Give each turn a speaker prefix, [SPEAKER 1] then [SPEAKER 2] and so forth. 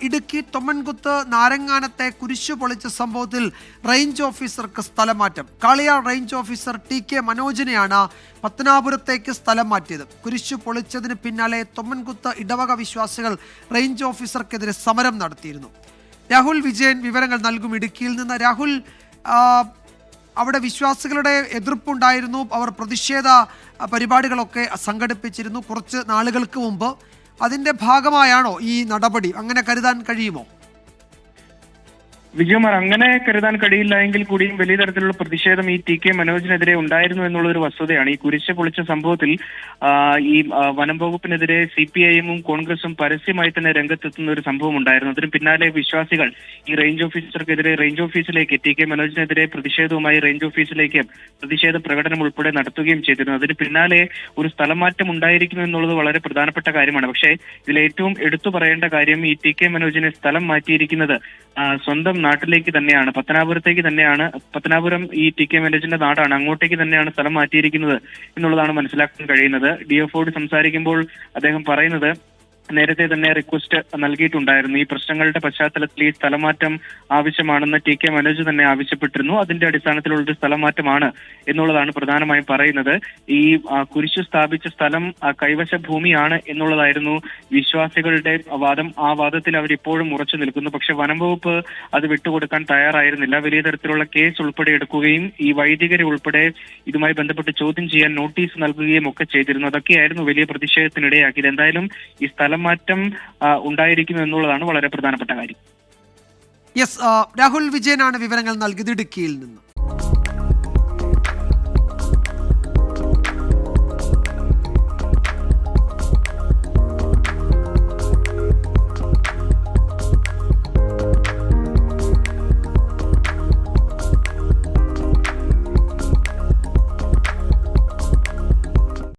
[SPEAKER 1] ഇടുക്കി തൊമ്മൻകുത്ത് നാരങ്ങാനത്തെ കുരിശു പൊളിച്ച സംഭവത്തിൽ റേഞ്ച് ഓഫീസർക്ക് സ്ഥലം മാറ്റം. Kaliyar range officer T K. മനോജിനെയാണ് പത്തനാപുരത്തേക്ക് സ്ഥലം മാറ്റിയത്. കുരിശു പൊളിച്ചതിന് പിന്നാലെ തൊമ്മൻകുത്ത് ഇടവക വിശ്വാസികൾ റേഞ്ച് ഓഫീസർക്കെതിരെ സമരം നടത്തിയിരുന്നു. രാഹുൽ വിജയൻ വിവരങ്ങൾ നൽകും ഇടുക്കിയിൽ നിന്ന്. രാഹുൽ, അവിടെ വിശ്വാസികളുടെ എതിർപ്പുണ്ടായിരുന്നു. അവർ പ്രതിഷേധ പരിപാടികളൊക്കെ സംഘടിപ്പിച്ചിരുന്നു കുറച്ച് നാളുകൾക്ക് മുമ്പ്. അതിന്റെ ഭാഗമായാണോ ഈ നടപടി? അങ്ങനെ കരുതാൻ കഴിയുമോ?
[SPEAKER 2] വിജയകുമാർ, അങ്ങനെ കരുതാൻ കഴിയില്ല എങ്കിൽ കൂടിയും വലിയ തരത്തിലുള്ള പ്രതിഷേധം ഈ ടി.കെ. മനോജിനെതിരെ ഉണ്ടായിരുന്നു എന്നുള്ളൊരു വസ്തുതയാണ്. ഈ കുരിശ് പൊളിച്ച സംഭവത്തിൽ ഈ വനം വകുപ്പിനെതിരെ CPIM-ഉം കോൺഗ്രസും പരസ്യമായി തന്നെ രംഗത്തെത്തുന്ന ഒരു സംഭവം ഉണ്ടായിരുന്നു. അതിന് പിന്നാലെ വിശ്വാസികൾ ഈ റേഞ്ച് ഓഫീസർക്കെതിരെ റേഞ്ച് ഓഫീസിലേക്ക് ടി.കെ. മനോജിനെതിരെ പ്രതിഷേധവുമായി റേഞ്ച് ഓഫീസിലേക്ക് പ്രതിഷേധ പ്രകടനം ഉൾപ്പെടെ നടത്തുകയും ചെയ്തിരുന്നു. അതിന് പിന്നാലെ ഒരു സ്ഥലമാറ്റം ഉണ്ടായിരിക്കുന്നു എന്നുള്ളത് വളരെ പ്രധാനപ്പെട്ട കാര്യമാണ്. പക്ഷേ ഇതിൽ ഏറ്റവും എടുത്തു പറയേണ്ട കാര്യം ഈ ടി.കെ. മനോജിനെ സ്ഥലം മാറ്റിയിരിക്കുന്നത് സ്വന്തം നാട്ടിലേക്ക് തന്നെയാണ്, പത്തനാപുരത്തേക്ക് തന്നെയാണ്. പത്തനാപുരം ഈ ടി.കെ. മനോജിന്റെ നാടാണ്. അങ്ങോട്ടേക്ക് തന്നെയാണ് സ്ഥലം മാറ്റിയിരിക്കുന്നത് എന്നുള്ളതാണ് മനസ്സിലാക്കാൻ കഴിയുന്നത്. DFOയോട് സംസാരിക്കുമ്പോൾ അദ്ദേഹം പറയുന്നത് നേരത്തെ തന്നെ റിക്വസ്റ്റ് നൽകിയിട്ടുണ്ടായിരുന്നു. ഈ പ്രശ്നങ്ങളുടെ പശ്ചാത്തലത്തിൽ ഈ സ്ഥലമാറ്റം ആവശ്യമാണെന്ന് ടി.കെ. മനോജ് തന്നെ ആവശ്യപ്പെട്ടിരുന്നു. അതിന്റെ അടിസ്ഥാനത്തിലുള്ളൊരു സ്ഥലമാറ്റമാണ് എന്നുള്ളതാണ് പ്രധാനമായും പറയുന്നത്. ഈ കുരിശു സ്ഥാപിച്ച സ്ഥലം കൈവശ ഭൂമിയാണ് എന്നുള്ളതായിരുന്നു വിശ്വാസികളുടെ വാദം. ആ വാദത്തിൽ അവരിപ്പോഴും ഉറച്ചു നിൽക്കുന്നു. പക്ഷെ വനം വകുപ്പ് അത് വിട്ടുകൊടുക്കാൻ തയ്യാറായിരുന്നില്ല. വലിയ തരത്തിലുള്ള കേസ് ഉൾപ്പെടെ എടുക്കുകയും ഈ വൈദികരെ ഉൾപ്പെടെ ഇതുമായി ബന്ധപ്പെട്ട് ചോദ്യം ചെയ്യാൻ നോട്ടീസ് നൽകുകയും ഒക്കെ ചെയ്തിരുന്നു. അതൊക്കെയായിരുന്നു വലിയ പ്രതിഷേധത്തിനിടയാക്കിയത്. എന്തായാലും ഈ സ്ഥലം മാറ്റം ഉണ്ടായിരിക്കുന്നു എന്നുള്ളതാണ് വളരെ പ്രധാനപ്പെട്ട കാര്യം.
[SPEAKER 1] യെസ്, രാഹുൽ വിജയനാണ് വിവരങ്ങൾ നൽകിയത് ഇടുക്കിയിൽ നിന്ന്.